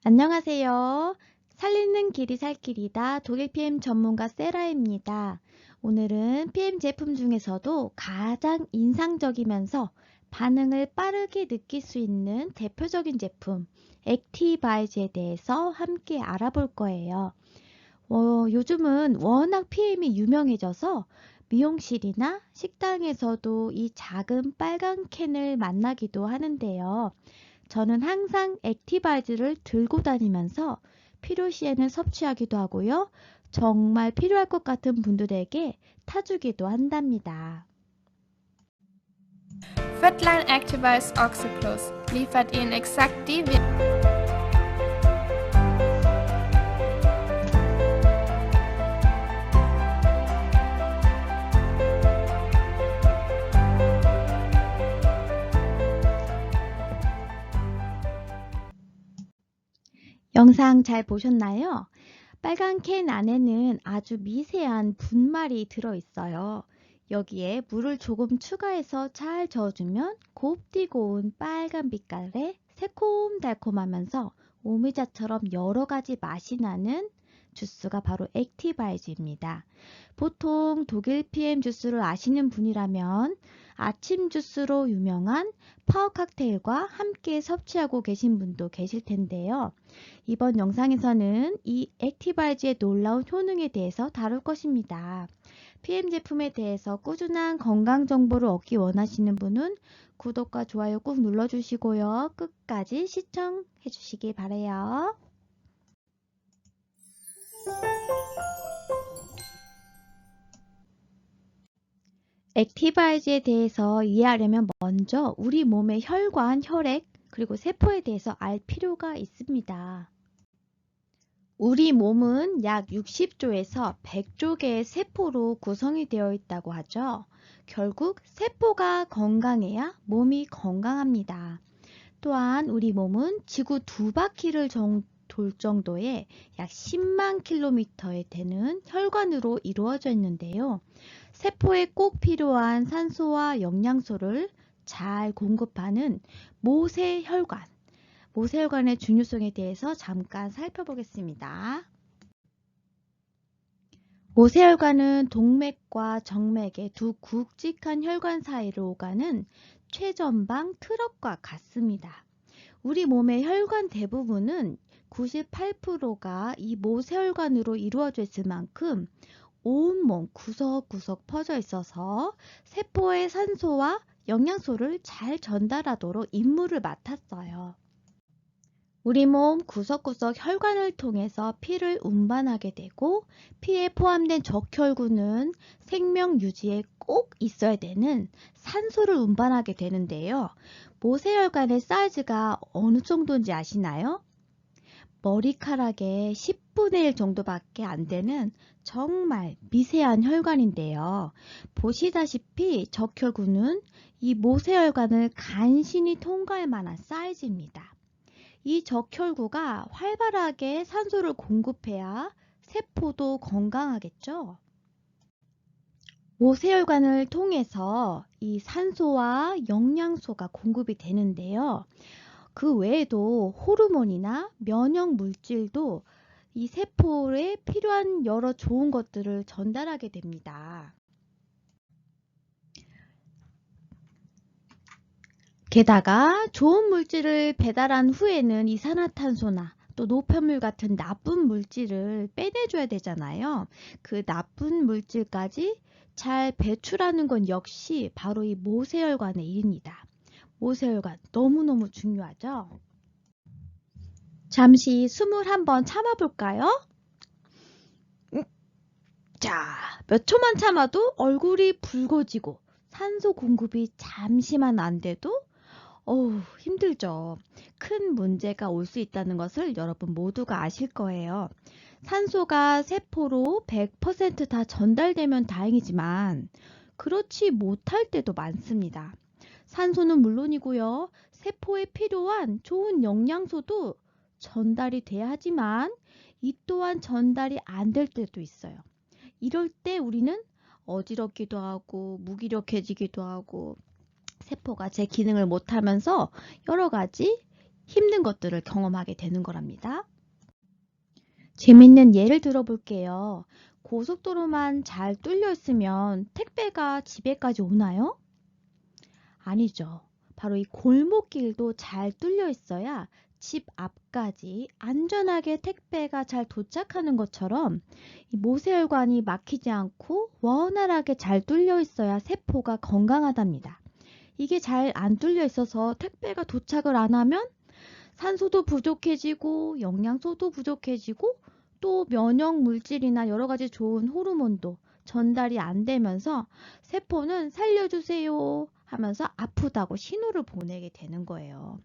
안녕하세요. 살리는 길이 살 길이다. 독일 PM 전문가 세라입니다. 오늘은 PM 제품 중에서도 가장 인상적이면서 반응을 빠르게 느낄 수 있는 대표적인 제품 액티바이즈에 대해서 함께 알아볼 거예요. 요즘은 워낙 PM이 유명해져서 미용실이나 식당에서도 이 작은 빨간 캔을 만나기도 하는데요. 저는 항상 액티바이즈를 들고 다니면서 필요시에는 섭취하기도 하고요. 정말 필요할 것 같은 분들에게 타주기도 한답니다. Fetline Activise Oxyplus liefert Ihnen exakt die 영상 잘 보셨나요? 빨간 캔 안에는 아주 미세한 분말이 들어있어요. 여기에 물을 조금 추가해서 잘 저어주면 곱디고 온 빨간 빛깔에 새콤달콤하면서 오미자처럼 여러 가지 맛이 나는 주스가 바로 액티바이즈입니다. 보통 독일 PM 주스를 아시는 분이라면 아침 주스로 유명한 파워 칵테일과 함께 섭취하고 계신 분도 계실 텐데요. 이번 영상에서는 이 액티바이즈의 놀라운 효능에 대해서 다룰 것입니다. PM 제품에 대해서 꾸준한 건강 정보를 얻기 원하시는 분은 구독과 좋아요 꾹 눌러주시고요. 끝까지 시청해 주시기 바라요. 액티바이즈에 대해서 이해하려면 먼저 우리 몸의 혈관, 혈액, 그리고 세포에 대해서 알 필요가 있습니다. 우리 몸은 약 60조에서 100조 개의 세포로 구성이 되어 있다고 하죠. 결국 세포가 건강해야 몸이 건강합니다. 또한 우리 몸은 지구 2바퀴를 돌 정도의 약 10만 킬로미터에 되는 혈관으로 이루어져 있는데요. 세포에 꼭 필요한 산소와 영양소를 잘 공급하는 모세혈관, 모세혈관의 중요성에 대해서 잠깐 살펴보겠습니다. 모세혈관은 동맥과 정맥의 두 굵직한 혈관 사이를 오가는 최전방 트럭과 같습니다. 우리 몸의 혈관 대부분은 98%가 이 모세혈관으로 이루어져 있을 만큼 온몸 구석구석 퍼져 있어서 세포에 산소와 영양소를 잘 전달하도록 임무를 맡았어요. 우리 몸 구석구석 혈관을 통해서 피를 운반하게 되고 피에 포함된 적혈구는 생명 유지에 꼭 있어야 되는 산소를 운반하게 되는데요. 모세혈관의 사이즈가 어느 정도인지 아시나요? 머리카락의 10분의 1 정도밖에 안 되는 정말 미세한 혈관인데요. 보시다시피 적혈구는 이 모세혈관을 간신히 통과할 만한 사이즈입니다. 이 적혈구가 활발하게 산소를 공급해야 세포도 건강하겠죠. 모세혈관을 통해서 이 산소와 영양소가 공급이 되는데요. 그 외에도 호르몬이나 면역 물질도 이 세포에 필요한 여러 좋은 것들을 전달하게 됩니다. 게다가 좋은 물질을 배달한 후에는 이산화탄소나 또 노폐물 같은 나쁜 물질을 빼내줘야 되잖아요. 그 나쁜 물질까지 잘 배출하는 건 역시 바로 이 모세혈관의 일입니다. 모세혈관 너무너무 중요하죠? 잠시 숨을 한번 참아볼까요? 자, 몇 초만 참아도 얼굴이 붉어지고 산소 공급이 잠시만 안 돼도 힘들죠. 큰 문제가 올 수 있다는 것을 여러분 모두가 아실 거예요. 산소가 세포로 100% 다 전달되면 다행이지만 그렇지 못할 때도 많습니다. 산소는 물론이고요. 세포에 필요한 좋은 영양소도 전달이 돼야 하지만 이 또한 전달이 안 될 때도 있어요. 이럴 때 우리는 어지럽기도 하고 무기력해지기도 하고 세포가 제 기능을 못하면서 여러 가지 힘든 것들을 경험하게 되는 거랍니다. 재밌는 예를 들어볼게요. 고속도로만 잘 뚫려 있으면 택배가 집에까지 오나요? 아니죠. 바로 이 골목길도 잘 뚫려 있어야 집 앞까지 안전하게 택배가 잘 도착하는 것처럼 이 모세혈관이 막히지 않고 원활하게 잘 뚫려 있어야 세포가 건강하답니다. 이게 잘 안 뚫려 있어서 택배가 도착을 안 하면 산소도 부족해지고 영양소도 부족해지고 또 면역 물질이나 여러 가지 좋은 호르몬도 전달이 안 되면서 세포는 살려주세요 하면서 아프다고 신호를 보내게 되는 거예요.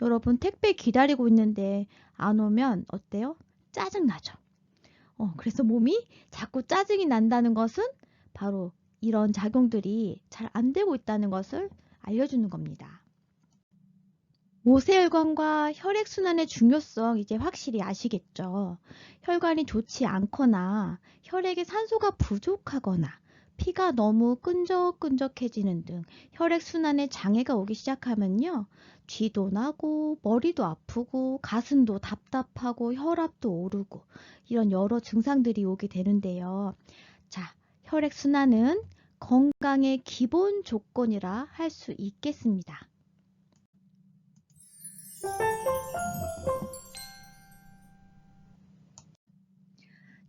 여러분 택배 기다리고 있는데 안 오면 어때요? 짜증나죠. 그래서 몸이 자꾸 짜증이 난다는 것은 바로 이런 작용들이 잘 안 되고 있다는 것을 알려주는 겁니다. 모세혈관과 혈액순환의 중요성 이제 확실히 아시겠죠? 혈관이 좋지 않거나 혈액에 산소가 부족하거나 피가 너무 끈적끈적해지는 등 혈액순환에 장애가 오기 시작하면요. 쥐도 나고 머리도 아프고 가슴도 답답하고 혈압도 오르고 이런 여러 증상들이 오게 되는데요. 자, 혈액순환은 건강의 기본 조건이라 할 수 있겠습니다.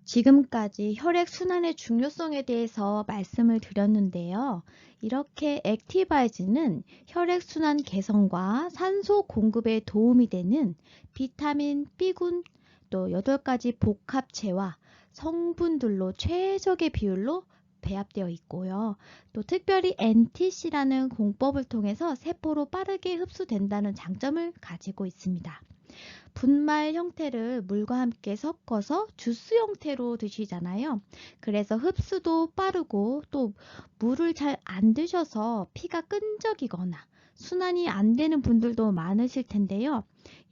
지금까지 혈액순환의 중요성에 대해서 말씀을 드렸는데요. 이렇게 액티바이즈는 혈액순환 개선과 산소 공급에 도움이 되는 비타민 B군 또 8가지 복합체와 성분들로 최적의 비율로 배합되어 있고요. 또 특별히 NTC라는 공법을 통해서 세포로 빠르게 흡수된다는 장점을 가지고 있습니다. 분말 형태를 물과 함께 섞어서 주스 형태로 드시잖아요. 그래서 흡수도 빠르고 또 물을 잘 안 드셔서 피가 끈적이거나 순환이 안 되는 분들도 많으실 텐데요.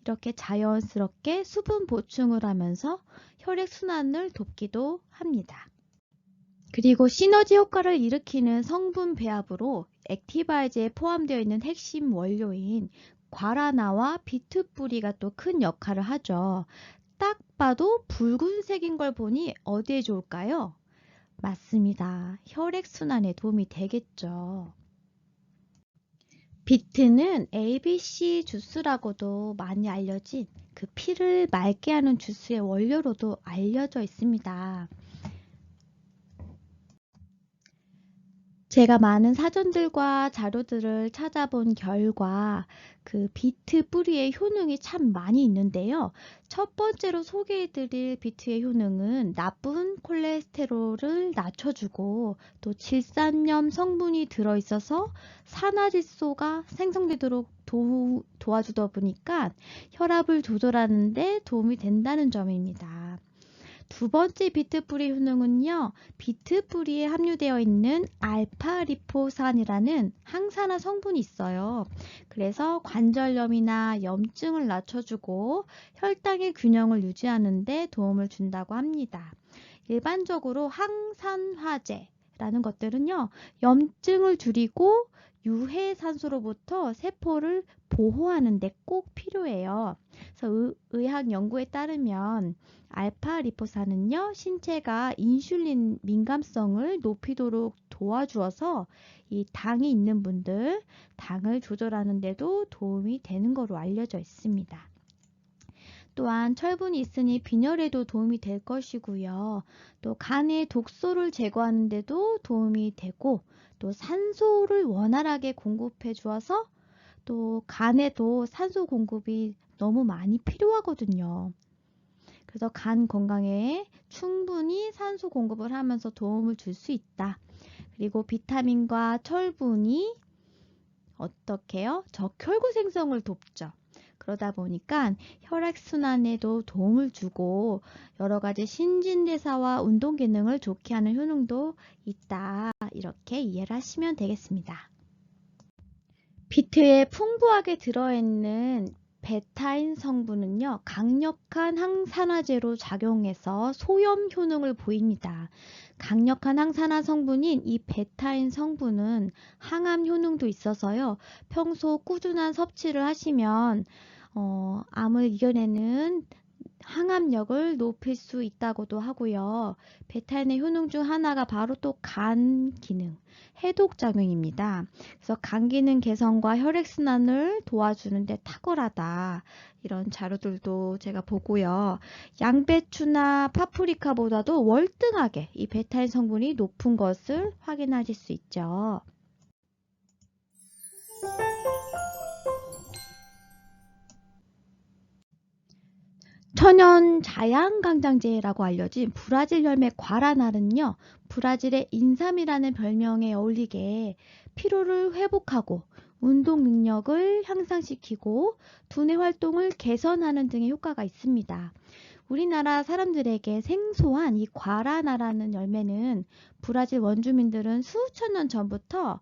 이렇게 자연스럽게 수분 보충을 하면서 혈액순환을 돕기도 합니다. 그리고 시너지 효과를 일으키는 성분 배합으로 액티바이즈에 포함되어 있는 핵심 원료인 과라나와 비트 뿌리가 또 큰 역할을 하죠. 딱 봐도 붉은색인 걸 보니 어디에 좋을까요? 맞습니다. 혈액순환에 도움이 되겠죠. 비트는 ABC 주스라고도 많이 알려진 그 피를 맑게 하는 주스의 원료로도 알려져 있습니다. 제가 많은 사전들과 자료들을 찾아본 결과 그 비트 뿌리의 효능이 참 많이 있는데요. 첫 번째로 소개해드릴 비트의 효능은 나쁜 콜레스테롤을 낮춰주고 또 질산염 성분이 들어있어서 산화질소가 생성되도록 도와주다 보니까 혈압을 조절하는 데 도움이 된다는 점입니다. 두 번째 비트 뿌리 효능은요. 비트 뿌리에 함유되어 있는 알파리포산이라는 항산화 성분이 있어요. 그래서 관절염이나 염증을 낮춰주고 혈당의 균형을 유지하는 데 도움을 준다고 합니다. 일반적으로 항산화제라는 것들은요. 염증을 줄이고 유해산소로부터 세포를 보호하는 데 꼭 필요해요. 그래서 의학 연구에 따르면 알파리포산은요, 신체가 인슐린 민감성을 높이도록 도와주어서 이 당이 있는 분들, 당을 조절하는 데도 도움이 되는 것으로 알려져 있습니다. 또한 철분이 있으니 빈혈에도 도움이 될 것이고요. 또 간의 독소를 제거하는 데도 도움이 되고 또 산소를 원활하게 공급해 주어서 또 간에도 산소 공급이 너무 많이 필요하거든요. 그래서 간 건강에 충분히 산소 공급을 하면서 도움을 줄 수 있다. 그리고 비타민과 철분이 어떻게 해요? 적혈구 생성을 돕죠. 그러다 보니까 혈액순환에도 도움을 주고 여러 가지 신진대사와 운동 기능을 좋게 하는 효능도 있다. 이렇게 이해를 하시면 되겠습니다. 비트에 풍부하게 들어있는 베타인 성분은요, 강력한 항산화제로 작용해서 소염 효능을 보입니다. 강력한 항산화 성분인 이 베타인 성분은 항암 효능도 있어서요, 평소 꾸준한 섭취를 하시면 암을 이겨내는 항암력을 높일 수 있다고도 하고요. 베타인의 효능 중 하나가 바로 또 간 기능, 해독 작용입니다. 그래서 간 기능 개선과 혈액순환을 도와주는 데 탁월하다. 이런 자료들도 제가 보고요. 양배추나 파프리카보다도 월등하게 이 베타인 성분이 높은 것을 확인하실 수 있죠. 천연 자양강장제라고 알려진 브라질 열매 과라날은요, 브라질의 인삼이라는 별명에 어울리게 피로를 회복하고 운동 능력을 향상시키고 두뇌 활동을 개선하는 등의 효과가 있습니다. 우리나라 사람들에게 생소한 이 과라나라는 열매는 브라질 원주민들은 수천 년 전부터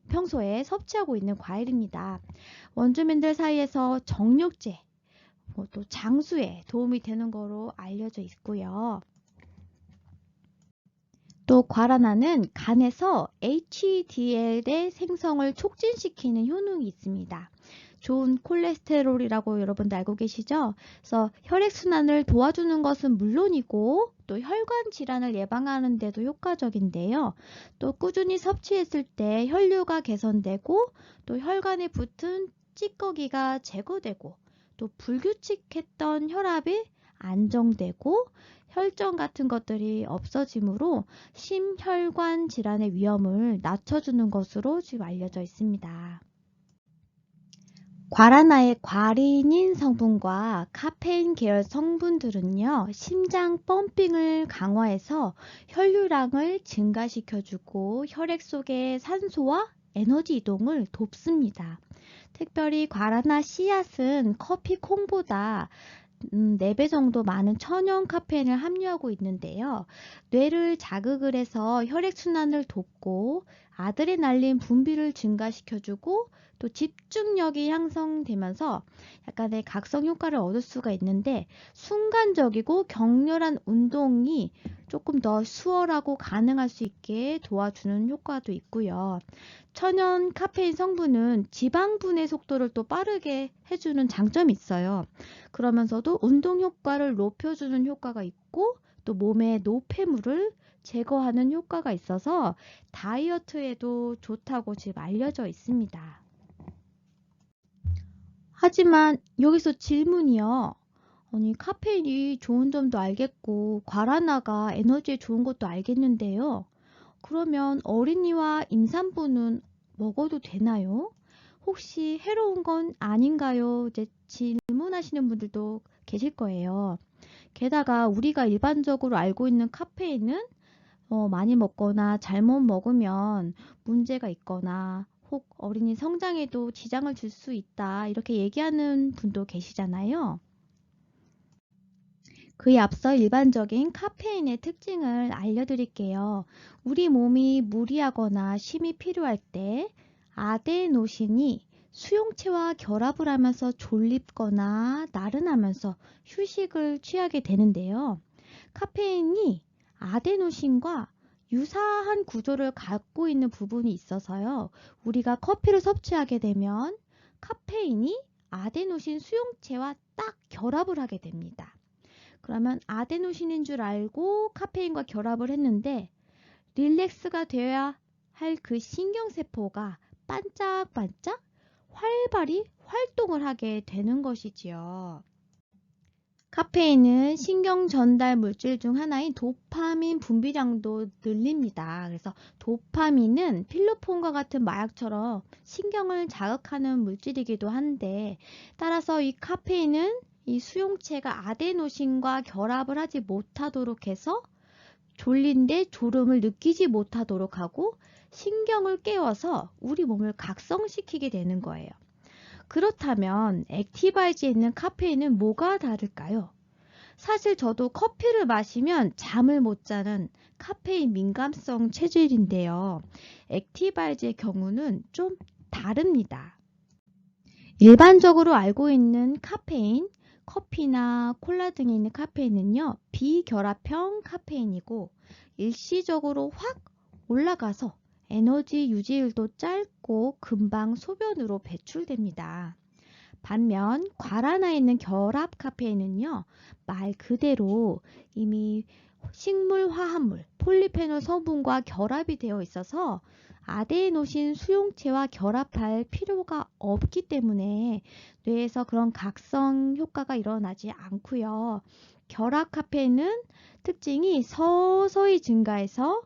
평소에 섭취하고 있는 과일입니다. 원주민들 사이에서 정력제, 또 장수에 도움이 되는 거로 알려져 있고요. 또 과라나는 간에서 HDL의 생성을 촉진시키는 효능이 있습니다. 좋은 콜레스테롤이라고 여러분들 알고 계시죠? 그래서 혈액순환을 도와주는 것은 물론이고 또 혈관 질환을 예방하는 데도 효과적인데요. 또 꾸준히 섭취했을 때 혈류가 개선되고 또 혈관에 붙은 찌꺼기가 제거되고 또 불규칙했던 혈압이 안정되고 혈전 같은 것들이 없어지므로 심혈관 질환의 위험을 낮춰주는 것으로 지금 알려져 있습니다. 과라나의 과리닌 성분과 카페인 계열 성분들은요, 심장 펌핑을 강화해서 혈류량을 증가시켜주고 혈액 속의 산소와 에너지 이동을 돕습니다. 특별히 과라나 씨앗은 커피 콩보다 4배 정도 많은 천연 카페인을 함유하고 있는데요. 뇌를 자극을 해서 혈액순환을 돕고 아드레날린 분비를 증가시켜주고 또 집중력이 향상되면서 약간의 각성 효과를 얻을 수가 있는데 순간적이고 격렬한 운동이 조금 더 수월하고 가능할 수 있게 도와주는 효과도 있고요. 천연 카페인 성분은 지방 분해 속도를 또 빠르게 해주는 장점이 있어요. 그러면서도 운동 효과를 높여주는 효과가 있고 또 몸의 노폐물을 제거하는 효과가 있어서 다이어트에도 좋다고 지금 알려져 있습니다. 하지만 여기서 질문이요. 아니, 카페인이 좋은 점도 알겠고 과라나가 에너지에 좋은 것도 알겠는데요. 그러면 어린이와 임산부는 먹어도 되나요? 혹시 해로운 건 아닌가요? 이제 질문하시는 분들도 계실 거예요. 게다가 우리가 일반적으로 알고 있는 카페인은 많이 먹거나 잘못 먹으면 문제가 있거나 혹 어린이 성장에도 지장을 줄 수 있다 이렇게 얘기하는 분도 계시잖아요. 그에 앞서 일반적인 카페인의 특징을 알려드릴게요. 우리 몸이 무리하거나 쉼이 필요할 때 아데노신이 수용체와 결합을 하면서 졸립거나 나른하면서 휴식을 취하게 되는데요. 카페인이 아데노신과 유사한 구조를 갖고 있는 부분이 있어서요. 우리가 커피를 섭취하게 되면 카페인이 아데노신 수용체와 딱 결합을 하게 됩니다. 그러면 아데노신인 줄 알고 카페인과 결합을 했는데 릴렉스가 되어야 할 그 신경세포가 반짝반짝 활발히 활동을 하게 되는 것이지요. 카페인은 신경 전달 물질 중 하나인 도파민 분비량도 늘립니다. 그래서 도파민은 필로폰과 같은 마약처럼 신경을 자극하는 물질이기도 한데 따라서 이 카페인은 이 수용체가 아데노신과 결합을 하지 못하도록 해서 졸린데 졸음을 느끼지 못하도록 하고 신경을 깨워서 우리 몸을 각성시키게 되는 거예요. 그렇다면 액티바이즈에 있는 카페인은 뭐가 다를까요? 사실 저도 커피를 마시면 잠을 못 자는 카페인 민감성 체질인데요. 액티바이즈의 경우는 좀 다릅니다. 일반적으로 알고 있는 카페인, 커피나 콜라 등에 있는 카페인은요, 비결합형 카페인이고 일시적으로 확 올라가서 에너지 유지율도 짧고 금방 소변으로 배출됩니다. 반면 과란화에 있는 결합 카페인은요, 말 그대로 이미 식물 화합물, 폴리페놀 성분과 결합이 되어 있어서 아데노신 수용체와 결합할 필요가 없기 때문에 뇌에서 그런 각성 효과가 일어나지 않고요. 결합 카페인은 특징이 서서히 증가해서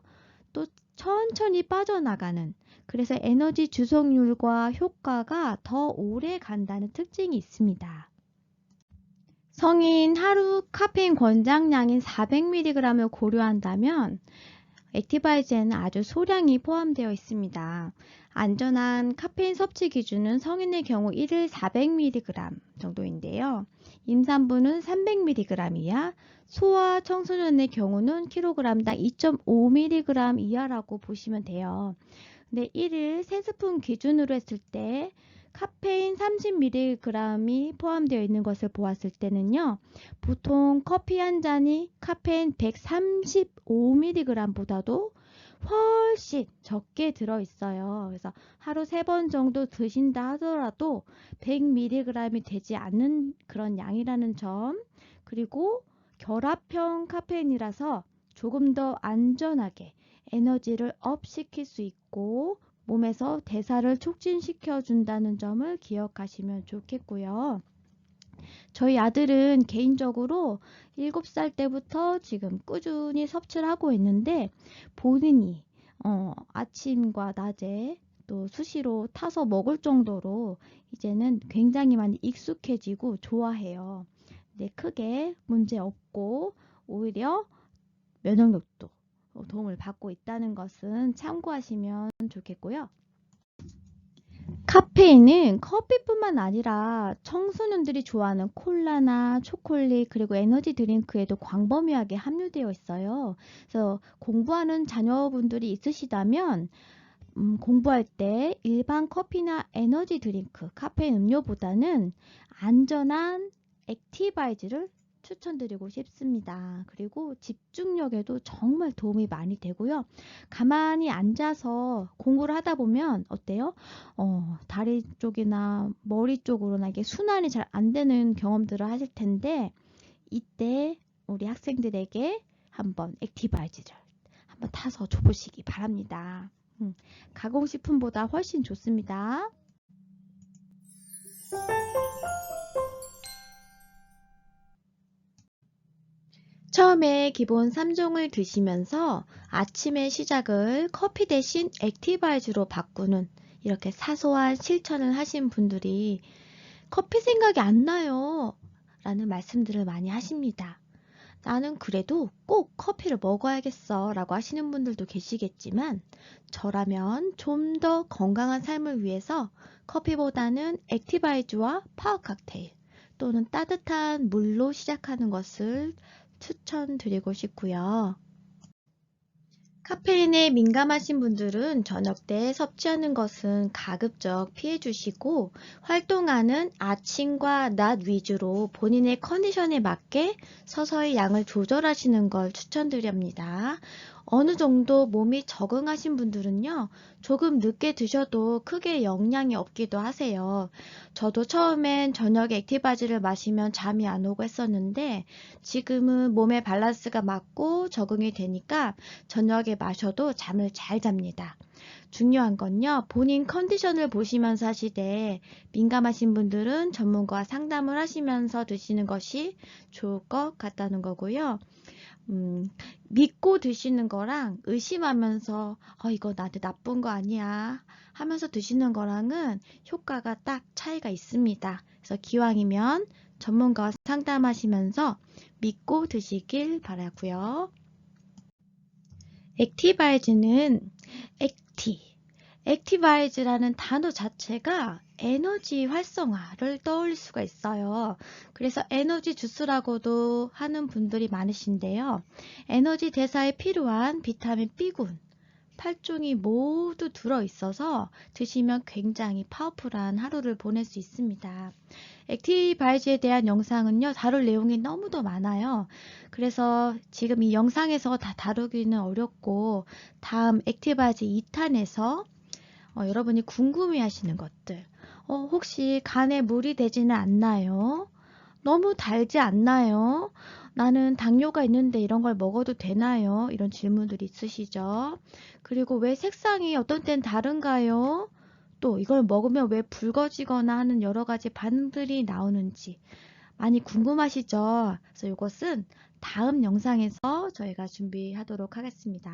또 천천히 빠져나가는, 그래서 에너지 주성률과 효과가 더 오래 간다는 특징이 있습니다. 성인 하루 카페인 권장량인 400mg을 고려한다면 액티바이즈에는 아주 소량이 포함되어 있습니다. 안전한 카페인 섭취 기준은 성인의 경우 1일 400mg 정도인데요. 임산부는 300mg 이하, 소아 청소년의 경우는 kg당 2.5mg 이하라고 보시면 돼요. 근데 1일 3스푼 기준으로 했을 때 카페인 30mg이 포함되어 있는 것을 보았을 때는요, 보통 커피 한 잔이 카페인 135mg보다도 훨씬 적게 들어있어요. 그래서 하루 3번 정도 드신다 하더라도 100mg이 되지 않는 그런 양이라는 점, 그리고 결합형 카페인이라서 조금 더 안전하게 에너지를 업 시킬 수 있고 몸에서 대사를 촉진시켜 준다는 점을 기억하시면 좋겠고요. 저희 아들은 개인적으로 7살 때부터 지금 꾸준히 섭취를 하고 있는데 본인이 아침과 낮에 또 수시로 타서 먹을 정도로 이제는 굉장히 많이 익숙해지고 좋아해요. 근데 크게 문제 없고 오히려 면역력도 도움을 받고 있다는 것은 참고하시면 좋겠고요. 카페인은 커피뿐만 아니라 청소년들이 좋아하는 콜라나 초콜릿 그리고 에너지 드링크에도 광범위하게 함유되어 있어요. 그래서 공부하는 자녀분들이 있으시다면 공부할 때 일반 커피나 에너지 드링크, 카페인 음료보다는 안전한 액티바이즈를 추천드리고 싶습니다. 그리고 집중력에도 정말 도움이 많이 되고요. 가만히 앉아서 공부를 하다 보면 어때요? 다리 쪽이나 머리 쪽으로나 이게 순환이 잘 안 되는 경험들을 하실 텐데 이때 우리 학생들에게 한번 액티바이즈를 한번 타서 줘보시기 바랍니다. 가공식품보다 훨씬 좋습니다. 처음에 기본 3종을 드시면서 아침의 시작을 커피 대신 액티바이즈로 바꾸는 이렇게 사소한 실천을 하신 분들이 커피 생각이 안 나요 라는 말씀들을 많이 하십니다. 나는 그래도 꼭 커피를 먹어야겠어 라고 하시는 분들도 계시겠지만 저라면 좀 더 건강한 삶을 위해서 커피보다는 액티바이즈와 파워 칵테일 또는 따뜻한 물로 시작하는 것을 추천드리고 싶고요. 카페인에 민감하신 분들은 저녁 때 섭취하는 것은 가급적 피해 주시고 활동하는 아침과 낮 위주로 본인의 컨디션에 맞게 서서히 양을 조절하시는 걸 추천드립니다. 어느 정도 몸이 적응하신 분들은요, 조금 늦게 드셔도 크게 영향이 없기도 하세요. 저도 처음엔 저녁에 액티바지를 마시면 잠이 안 오고 했었는데 지금은 몸의 밸런스가 맞고 적응이 되니까 저녁에 마셔도 잠을 잘 잡니다. 중요한 건요, 본인 컨디션을 보시면서 하시되 민감하신 분들은 전문가와 상담을 하시면서 드시는 것이 좋을 것 같다는 거고요. 믿고 드시는 거랑 의심하면서 이거 나한테 나쁜 거 아니야 하면서 드시는 거랑은 효과가 딱 차이가 있습니다. 그래서 기왕이면 전문가와 상담하시면서 믿고 드시길 바라고요. 액티바이즈는 액티바이즈라는 단어 자체가 에너지 활성화를 떠올릴 수가 있어요. 그래서 에너지 주스라고도 하는 분들이 많으신데요. 에너지 대사에 필요한 비타민 B군 8종이 모두 들어있어서 드시면 굉장히 파워풀한 하루를 보낼 수 있습니다. 액티바이즈에 대한 영상은요, 다룰 내용이 너무도 많아요. 그래서 지금 이 영상에서 다 다루기는 어렵고 다음 액티바이즈 2탄에서 여러분이 궁금해 하시는 것들, 혹시 간에 물이 되지는 않나요? 너무 달지 않나요? 나는 당뇨가 있는데 이런 걸 먹어도 되나요? 이런 질문들이 있으시죠? 그리고 왜 색상이 어떤 땐 다른가요? 또 이걸 먹으면 왜 붉어지거나 하는 여러 가지 반응들이 나오는지 많이 궁금하시죠? 그래서 이것은 다음 영상에서 저희가 준비하도록 하겠습니다.